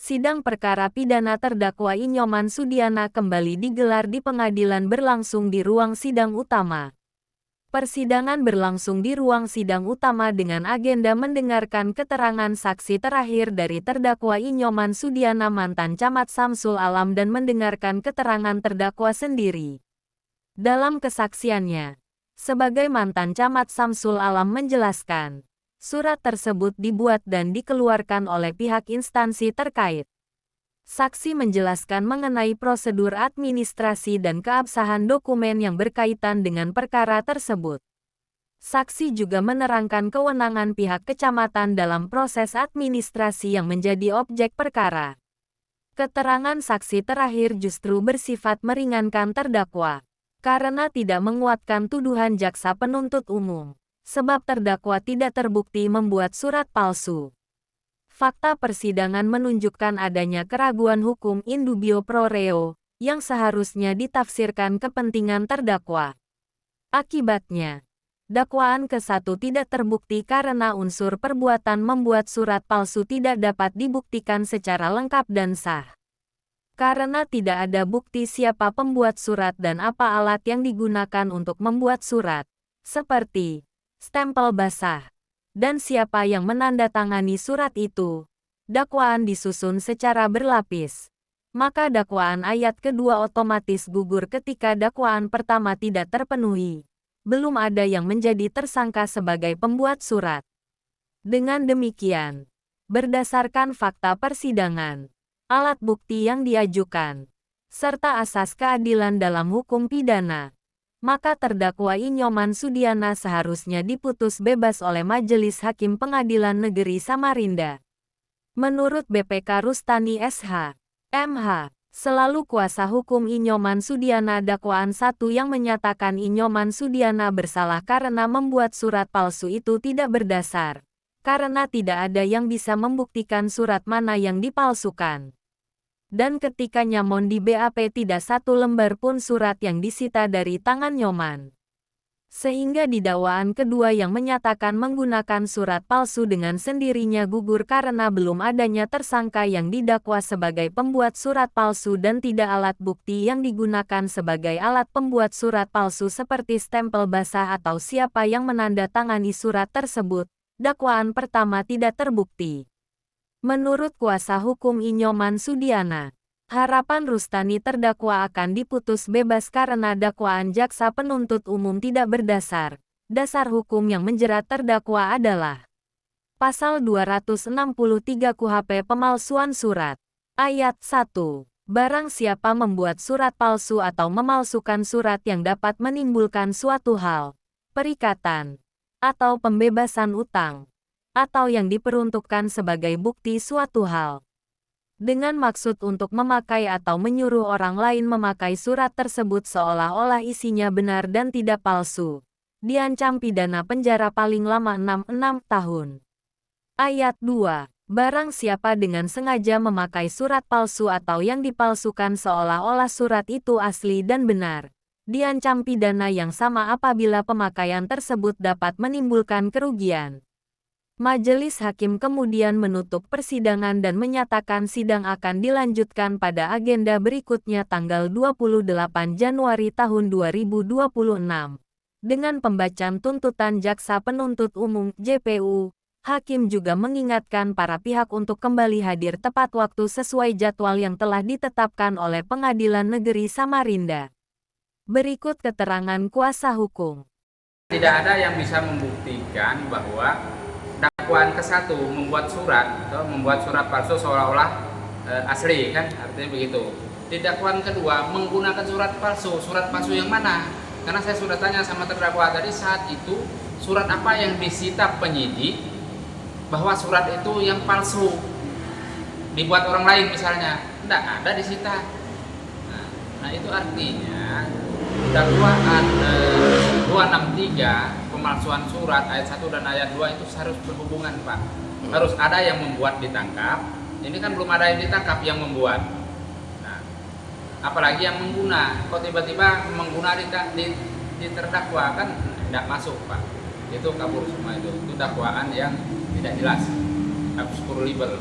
Sidang perkara pidana terdakwa Inyoman Sudiana kembali digelar di pengadilan berlangsung di ruang sidang utama. Persidangan berlangsung di ruang sidang utama dengan agenda mendengarkan keterangan saksi terakhir dari terdakwa Inyoman Sudiana mantan Camat Samsul Alam dan mendengarkan keterangan terdakwa sendiri. Dalam kesaksiannya, sebagai mantan Camat Samsul Alam menjelaskan, surat tersebut dibuat dan dikeluarkan oleh pihak instansi terkait. Saksi menjelaskan mengenai prosedur administrasi dan keabsahan dokumen yang berkaitan dengan perkara tersebut. Saksi juga menerangkan kewenangan pihak kecamatan dalam proses administrasi yang menjadi objek perkara. Keterangan saksi terakhir justru bersifat meringankan terdakwa, karena tidak menguatkan tuduhan jaksa penuntut umum. Sebab terdakwa tidak terbukti membuat surat palsu. Fakta persidangan menunjukkan adanya keraguan hukum in dubio pro reo, yang seharusnya ditafsirkan kepentingan terdakwa. Akibatnya, dakwaan ke-1 tidak terbukti karena unsur perbuatan membuat surat palsu tidak dapat dibuktikan secara lengkap dan sah. Karena tidak ada bukti siapa pembuat surat dan apa alat yang digunakan untuk membuat surat, seperti stempel basah, dan siapa yang menandatangani surat itu. Dakwaan disusun secara berlapis. Maka dakwaan ayat kedua otomatis gugur ketika dakwaan pertama tidak terpenuhi. Belum ada yang menjadi tersangka sebagai pembuat surat. Dengan demikian, berdasarkan fakta persidangan, alat bukti yang diajukan, serta asas keadilan dalam hukum pidana, maka terdakwa Inyoman Sudiana seharusnya diputus bebas oleh Majelis Hakim Pengadilan Negeri Samarinda. Menurut BPK Rustani SH, MH, selalu kuasa hukum Inyoman Sudiana dakwaan 1 yang menyatakan Inyoman Sudiana bersalah karena membuat surat palsu itu tidak berdasar, karena tidak ada yang bisa membuktikan surat mana yang dipalsukan. Dan ketika Nyamon di BAP tidak satu lembar pun surat yang disita dari tangan Nyoman. Sehingga di dakwaan kedua yang menyatakan menggunakan surat palsu dengan sendirinya gugur karena belum adanya tersangka yang didakwa sebagai pembuat surat palsu dan tidak alat bukti yang digunakan sebagai alat pembuat surat palsu seperti stempel basah atau siapa yang menandatangani surat tersebut, dakwaan pertama tidak terbukti. Menurut kuasa hukum Inyoman Sudiana, harapan Rustani terdakwa akan diputus bebas karena dakwaan jaksa penuntut umum tidak berdasar. Dasar hukum yang menjerat terdakwa adalah Pasal 263 KUHP Pemalsuan Surat. Ayat 1. Barang siapa membuat surat palsu atau memalsukan surat yang dapat menimbulkan suatu hal, perikatan, atau pembebasan utang, atau yang diperuntukkan sebagai bukti suatu hal, dengan maksud untuk memakai atau menyuruh orang lain memakai surat tersebut seolah-olah isinya benar dan tidak palsu, diancam pidana penjara paling lama 6 tahun. Ayat 2. Barang siapa dengan sengaja memakai surat palsu atau yang dipalsukan seolah-olah surat itu asli dan benar, diancam pidana yang sama apabila pemakaian tersebut dapat menimbulkan kerugian. Majelis Hakim kemudian menutup persidangan dan menyatakan sidang akan dilanjutkan pada agenda berikutnya tanggal 28 Januari tahun 2026. Dengan pembacaan tuntutan Jaksa Penuntut Umum (JPU), Hakim juga mengingatkan para pihak untuk kembali hadir tepat waktu sesuai jadwal yang telah ditetapkan oleh Pengadilan Negeri Samarinda. Berikut keterangan kuasa hukum. Tidak ada yang bisa membuktikan bahwa dakwaan ke-1 membuat surat palsu seolah-olah asli, kan artinya begitu. Di dakwaan kedua menggunakan surat palsu yang mana? Karena saya sudah tanya sama terdakwa tadi saat itu surat apa yang disita penyidik bahwa surat itu yang palsu dibuat orang lain misalnya, tidak ada disita. Nah itu artinya dakwaan 263 pemalsuan surat ayat 1 dan ayat 2 itu harus berhubungan, Pak. Harus ada yang membuat ditangkap. Ini kan belum ada yang ditangkap yang membuat. Nah, apalagi yang mengguna. Kok tiba-tiba mengguna di terdakwa, kan tidak masuk, Pak. Itu kabur semua itu. Itu dakwaan yang tidak jelas. Abskur libel.